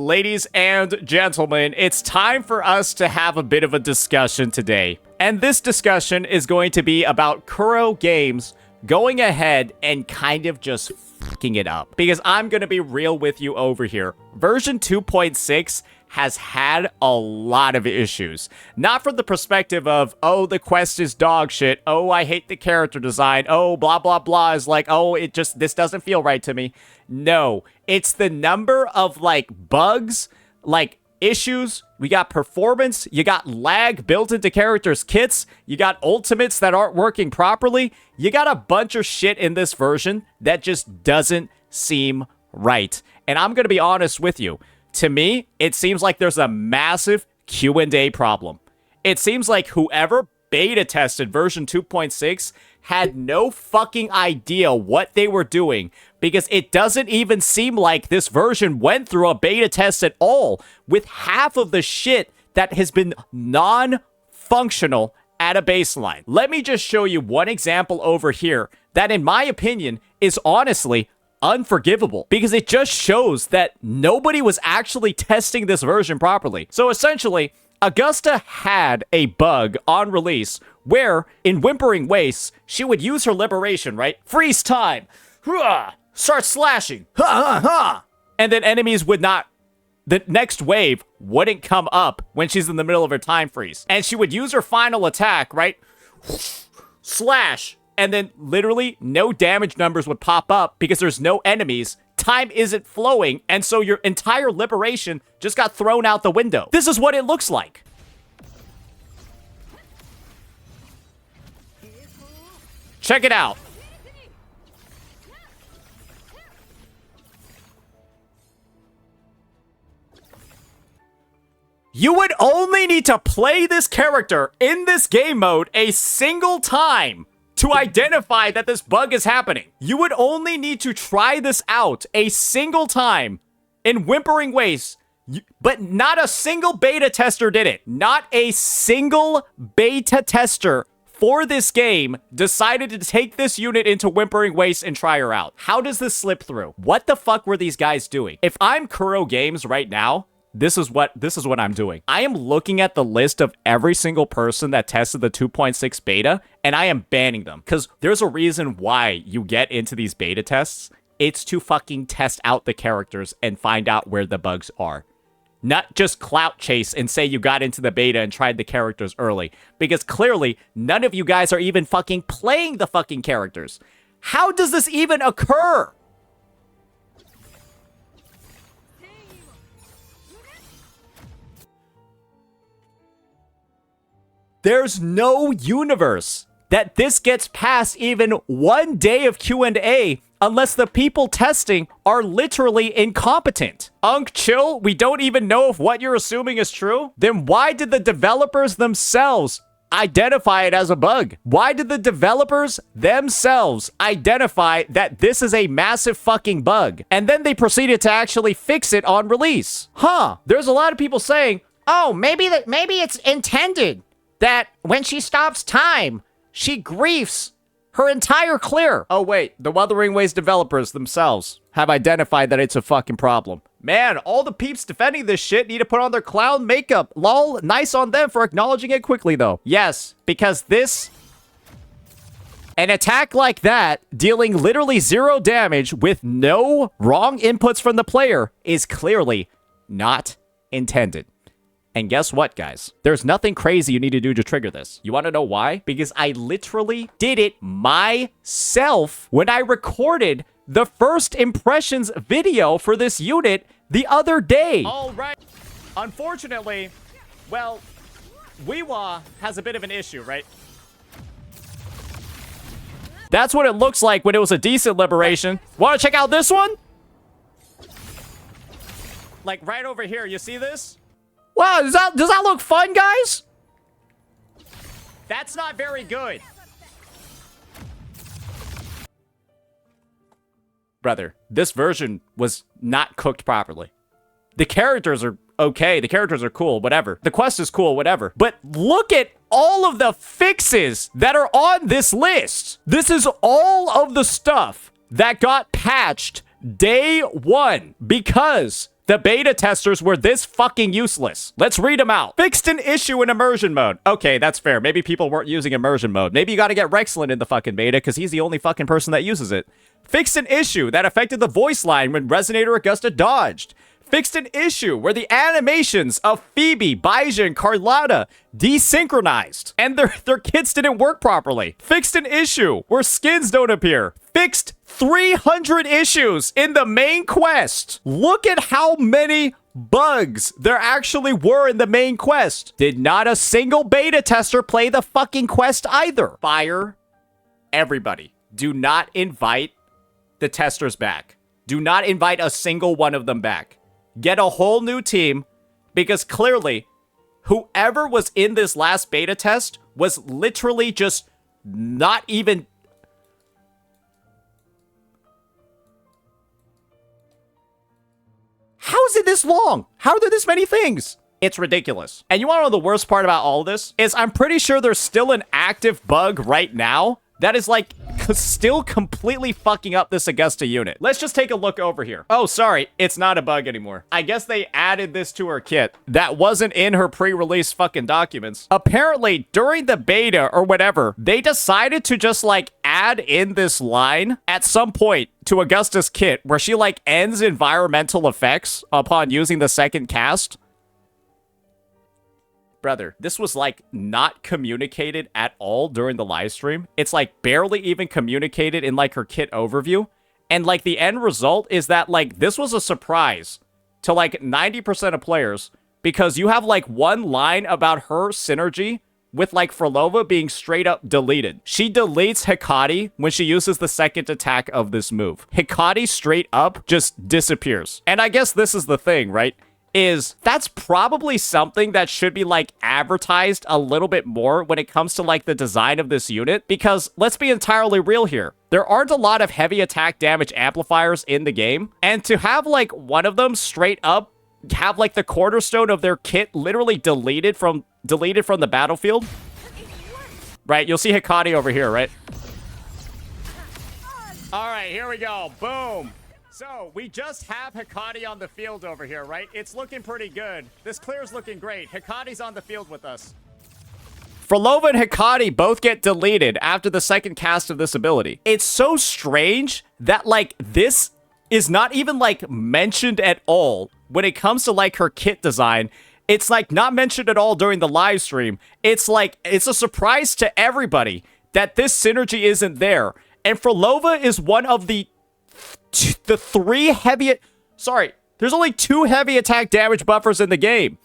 Ladies and gentlemen, it's time for us to have a bit of a discussion today. And this discussion is going to be about Kuro Games going ahead and kind of just fucking it up. Because I'm going to be real with you over here. Version 2.6 has had a lot of issues. Not from the perspective of, oh, the quest is dog shit. Oh, I hate the character design. Oh, blah, blah, blah is like, oh, this doesn't feel right to me. No, it's the number of, like, bugs, like, issues. We got performance. You got lag built into characters' kits. You got ultimates that aren't working properly. You got a bunch of shit in this version that just doesn't seem right. And I'm going to be honest with you. To me, it seems like there's a massive Q&A problem. It seems like whoever beta tested version 2.6 had no fucking idea what they were doing, because it doesn't even seem like this version went through a beta test at all, with half of the shit that has been non-functional at a baseline. Let me just show you one example over here that, in my opinion, is honestly unforgivable, because it just shows that nobody was actually testing this version properly. So essentially, Augusta had a bug on release where, in Wuthering Waves, she would use her liberation, right? Freeze time! Start slashing! And then enemies would not... The next wave wouldn't come up when she's in the middle of her time freeze. And she would use her final attack, right? Slash! And then literally no damage numbers would pop up because there's no enemies. Time isn't flowing, and so your entire liberation just got thrown out the window. This is what it looks like. Check it out. You would only need to play this character in this game mode a single time to identify that this bug is happening. You would only need to try this out a single time in Wuthering Waves, but not a single beta tester did it. Not a single beta tester for this game decided to take this unit into Wuthering Waves and try her out. How does this slip through? What the fuck were these guys doing? If I'm Kuro Games right now, this is what I'm doing. I am looking at the list of every single person that tested the 2.6 beta, and I am banning them. Because there's a reason why you get into these beta tests. It's to fucking test out the characters and find out where the bugs are. Not just clout chase and say you got into the beta and tried the characters early. Because clearly, none of you guys are even fucking playing the fucking characters. How does this even occur? There's no universe that this gets past even one day of Q&A unless the people testing are literally incompetent. Chill, we don't even know if what you're assuming is true. Then why did the developers themselves identify it as a bug? Why did the developers themselves identify that this is a massive fucking bug? And then they proceeded to actually fix it on release. There's a lot of people saying, oh, maybe it's intended that when she stops time, she griefs her entire clear. Oh, wait. The Wuthering Waves developers themselves have identified that it's a fucking problem. Man, all the peeps defending this shit need to put on their clown makeup. Lol, nice on them for acknowledging it quickly, though. Yes, because an attack like that, dealing literally 0 damage with no wrong inputs from the player, is clearly not intended. And guess what, guys? There's nothing crazy you need to do to trigger this. You want to know why? Because I literally did it myself when I recorded the first impressions video for this unit the other day. All right. Unfortunately, well, WuWa has a bit of an issue, right? That's what it looks like when it was a decent liberation. Want to check out this one? Like right over here, you see this? Wow, does that look fun, guys? That's not very good. Brother, this version was not cooked properly. The characters are okay. The characters are cool, whatever. The quest is cool, whatever. But look at all of the fixes that are on this list. This is all of the stuff that got patched day one because The beta testers were this fucking useless. Let's read them out. Fixed an issue in immersion mode. Okay, that's fair. Maybe people weren't using immersion mode. Maybe you gotta get Rexlin in the fucking beta because he's the only fucking person that uses it. Fixed an issue that affected the voice line when Resonator Augusta dodged. Fixed an issue where the animations of Phoebe, Baija, and Carlotta desynchronized, and their kits didn't work properly. Fixed an issue where skins don't appear. Fixed 300 issues in the main quest. Look at how many bugs there actually were in the main quest. Did not a single beta tester play the fucking quest either. Fire everybody. Do not invite the testers back. Do not invite a single one of them back. Get a whole new team, because clearly, whoever was in this last beta test was literally just not even... How is it this long? How are there this many things? It's ridiculous. And you want to know the worst part about all of this? Is I'm pretty sure there's still an active bug right now that is like still completely fucking up this Augusta unit. Let's just take a look over here. Oh, sorry, it's not a bug anymore. I guess they added this to her kit that wasn't in her pre-release fucking documents. Apparently, during the beta or whatever, they decided to just like add in this line at some point to Augusta's kit where she like ends environmental effects upon using the second cast. Brother, this was like not communicated at all during the live stream. It's like barely even communicated in like her kit overview. And like the end result is that like this was a surprise to like 90% of players because you have like one line about her synergy with like Frolova being straight up deleted. She deletes Hecate when she uses the second attack of this move. Hecate straight up just disappears. And I guess this is the thing, right? Is that's probably something that should be like advertised a little bit more when it comes to like the design of this unit, because let's be entirely real here. There aren't a lot of heavy attack damage amplifiers in the game, and to have like one of them straight up have like the cornerstone of their kit literally deleted from the battlefield. Right, you'll see Hecate over here, right? All right, here we go. Boom. So, we just have Hecate on the field over here, right? It's looking pretty good. This clear's looking great. Hecate's on the field with us. Frolova and Hecate both get deleted after the second cast of this ability. It's so strange that, like, this is not even, like, mentioned at all when it comes to, like, her kit design. It's, like, not mentioned at all during the live stream. It's, like, it's a surprise to everybody that this synergy isn't there. And Frolova is one of the three heavy... Sorry, there's only 2 heavy attack damage buffers in the game.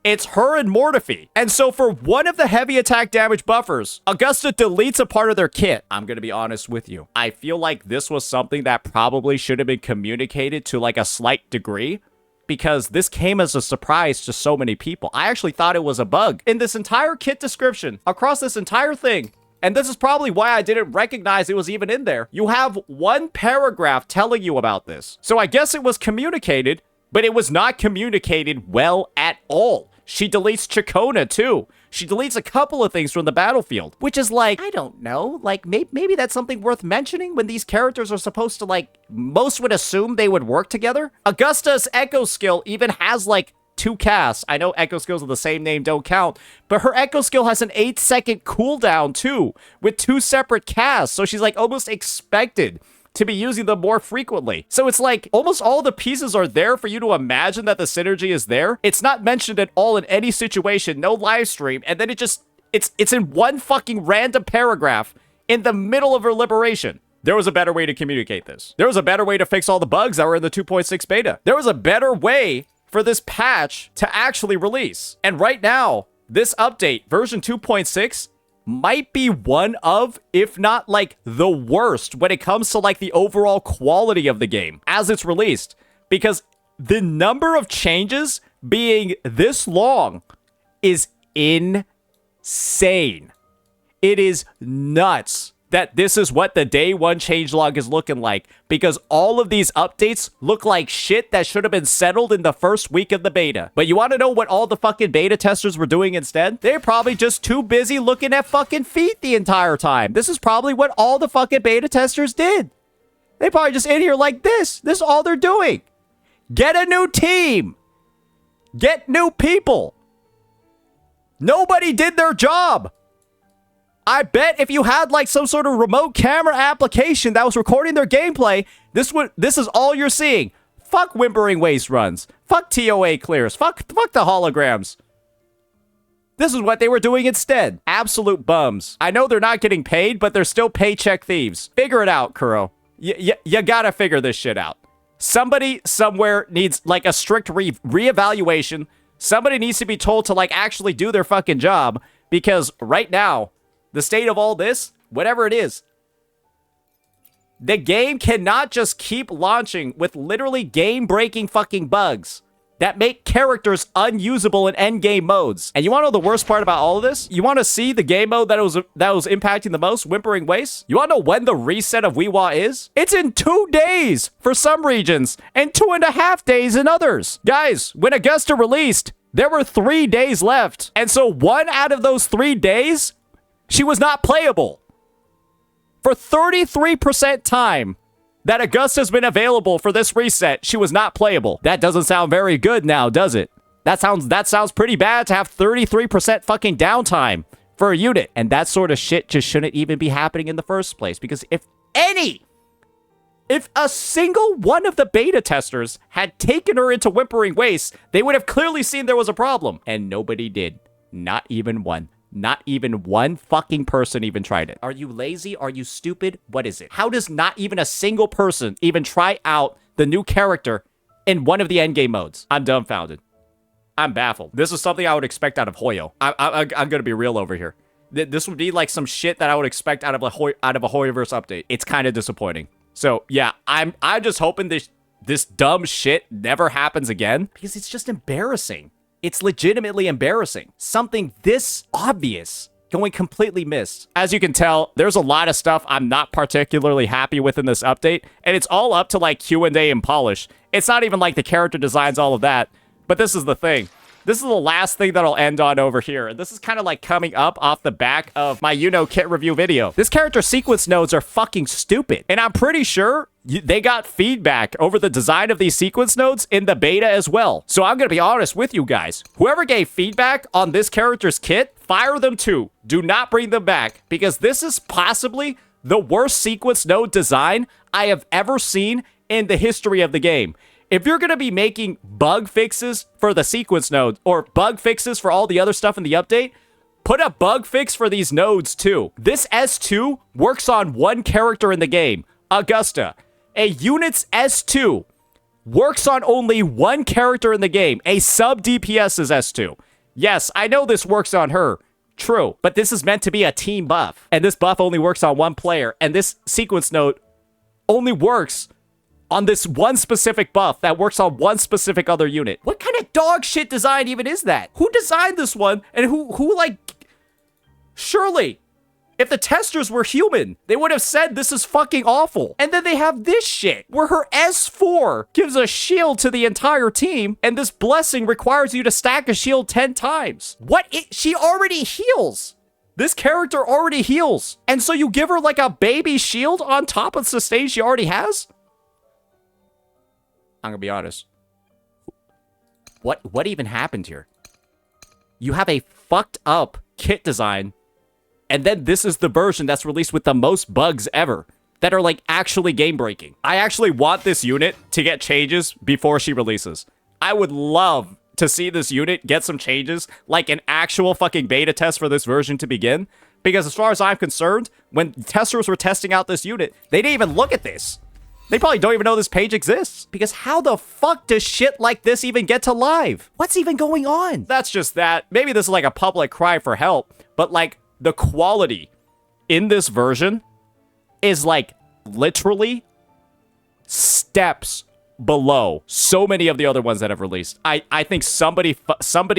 It's her and Mortifi. And so for one of the heavy attack damage buffers, Augusta deletes a part of their kit. I'm gonna be honest with you. I feel like this was something that probably should have been communicated to like a slight degree, because this came as a surprise to so many people. I actually thought it was a bug. In this entire kit description, across this entire thing, and this is probably why I didn't recognize it was even in there, you have one paragraph telling you about this. So I guess it was communicated, but it was not communicated well at all. She deletes Chacona too. She deletes a couple of things from the battlefield, which is like, I don't know, like maybe that's something worth mentioning when these characters are supposed to like, most would assume they would work together. Augusta's Echo skill even has like 2 casts. I know Echo skills of the same name don't count, but her Echo skill has an 8-second cooldown too, with 2 separate casts, so she's like almost expected to be using them more frequently. So it's like almost all the pieces are there for you to imagine that the synergy is there. It's not mentioned at all in any situation, no live stream, and then it's in one fucking random paragraph in the middle of her liberation. There was a better way to communicate this. There was a better way to fix all the bugs that were in the 2.6 beta. There was a better way for this patch to actually release. And right now, this update, version 2.6, might be one of, if not like the worst when it comes to like the overall quality of the game as it's released. Because the number of changes being this long is insane. It is nuts that this is what the day one changelog is looking like, because all of these updates look like shit that should have been settled in the first week of the beta. But you want to know what all the fucking beta testers were doing instead? They're probably just too busy looking at fucking feet the entire time. This is probably what all the fucking beta testers did. They probably just in here like this. This is all they're doing. Get a new team. Get new people. Nobody did their job. I bet if you had like some sort of remote camera application that was recording their gameplay, this is all you're seeing. Fuck Whimpering Waste runs. Fuck TOA clears. Fuck the holograms. This is what they were doing instead. Absolute bums. I know they're not getting paid, but they're still paycheck thieves. Figure it out, Kuro. You gotta figure this shit out. Somebody somewhere needs like a strict reevaluation. Somebody needs to be told to like actually do their fucking job, because right now, the state of all this, whatever it is, the game cannot just keep launching with literally game-breaking fucking bugs that make characters unusable in endgame modes. And you want to know the worst part about all of this? You want to see the game mode that was impacting the most, Whimpering Waste? You want to know when the reset of WuWa is? It's in 2 days for some regions and 2.5 days in others. Guys, when Augusta released, there were 3 days left. And so 1 out of those 3 days, she was not playable. For 33% time that Augusta's been available for this reset, she was not playable. That doesn't sound very good now, does it? That sounds pretty bad to have 33% fucking downtime for a unit. And that sort of shit just shouldn't even be happening in the first place. Because if a single one of the beta testers had taken her into Whimpering Waste, they would have clearly seen there was a problem. And nobody did. Not even one. Not even one fucking person even tried it. Are you lazy? Are you stupid? What is it? How does not even a single person even try out the new character in one of the endgame modes? I'm dumbfounded. I'm baffled. This is something I would expect out of Hoyo. I'm gonna be real over here. This would be like some shit that I would expect out of a Hoyoverse update. It's kind of disappointing. So yeah, I'm just hoping this dumb shit never happens again, because it's just embarrassing. It's legitimately embarrassing. Something this obvious going completely missed. As you can tell, there's a lot of stuff I'm not particularly happy with in this update, and it's all up to like Q&A and polish. It's not even like the character designs, all of that, but this is the thing. This is the last thing that I'll end on over here. And this is kind of like coming up off the back of my kit review video. This character sequence nodes are fucking stupid. And I'm pretty sure they got feedback over the design of these sequence nodes in the beta as well. So I'm going to be honest with you guys. Whoever gave feedback on this character's kit, fire them too. Do not bring them back, because this is possibly the worst sequence node design I have ever seen in the history of the game. If you're going to be making bug fixes for the sequence node, or bug fixes for all the other stuff in the update, put a bug fix for these nodes too. This S2 works on one character in the game, Augusta. A unit's S2 works on only one character in the game, a sub DPS's S2. Yes, I know this works on her. True, but this is meant to be a team buff, and this buff only works on one player, and this sequence node only works on this one specific buff that works on one specific other unit. What kind of dog shit design even is that? Who designed this one? And who like... Surely, if the testers were human, they would have said this is fucking awful. And then they have this shit, where her S4 gives a shield to the entire team, and this blessing requires you to stack a shield 10 times. She already heals. This character already heals. And so you give her like a baby shield on top of the sustain she already has? I'm gonna be honest. What even happened here? You have a fucked up kit design, and then this is the version that's released with the most bugs ever that are like actually game breaking. I actually want this unit to get changes before she releases. I would love to see this unit get some changes, like an actual fucking beta test for this version to begin. Because as far as I'm concerned, when testers were testing out this unit, they didn't even look at this. They probably don't even know this page exists. Because how the fuck does shit like this even get to live? What's even going on? That's just that. Maybe this is like a public cry for help, but like the quality in this version is like literally steps below so many of the other ones that have released. I think somebody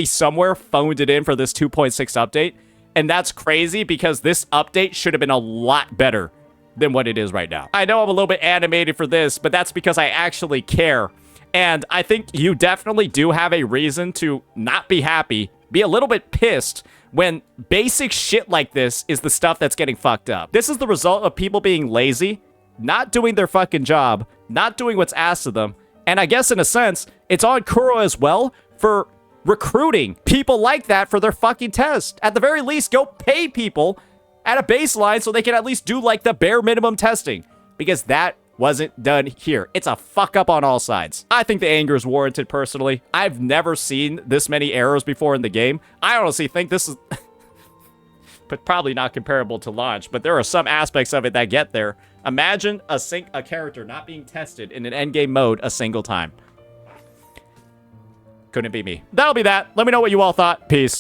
somewhere phoned it in for this 2.6 update, and that's crazy because this update should have been a lot better than what it is right now. I know I'm a little bit animated for this, but that's because I actually care. And I think you definitely do have a reason to not be happy, be a little bit pissed when basic shit like this is the stuff that's getting fucked up. This is the result of people being lazy, not doing their fucking job, not doing what's asked of them, And I guess in a sense, it's on Kuro as well for recruiting people like that for their fucking test. At the very least, go pay people at a baseline so they can at least do like the bare minimum testing. Because that wasn't done here. It's a fuck up on all sides. I think the anger is warranted personally. I've never seen this many errors before in the game. I honestly think this is... but probably not comparable to launch, but there are some aspects of it that get there. Imagine a character not being tested in an endgame mode a single time. Couldn't be me. That'll be that. Let me know what you all thought. Peace.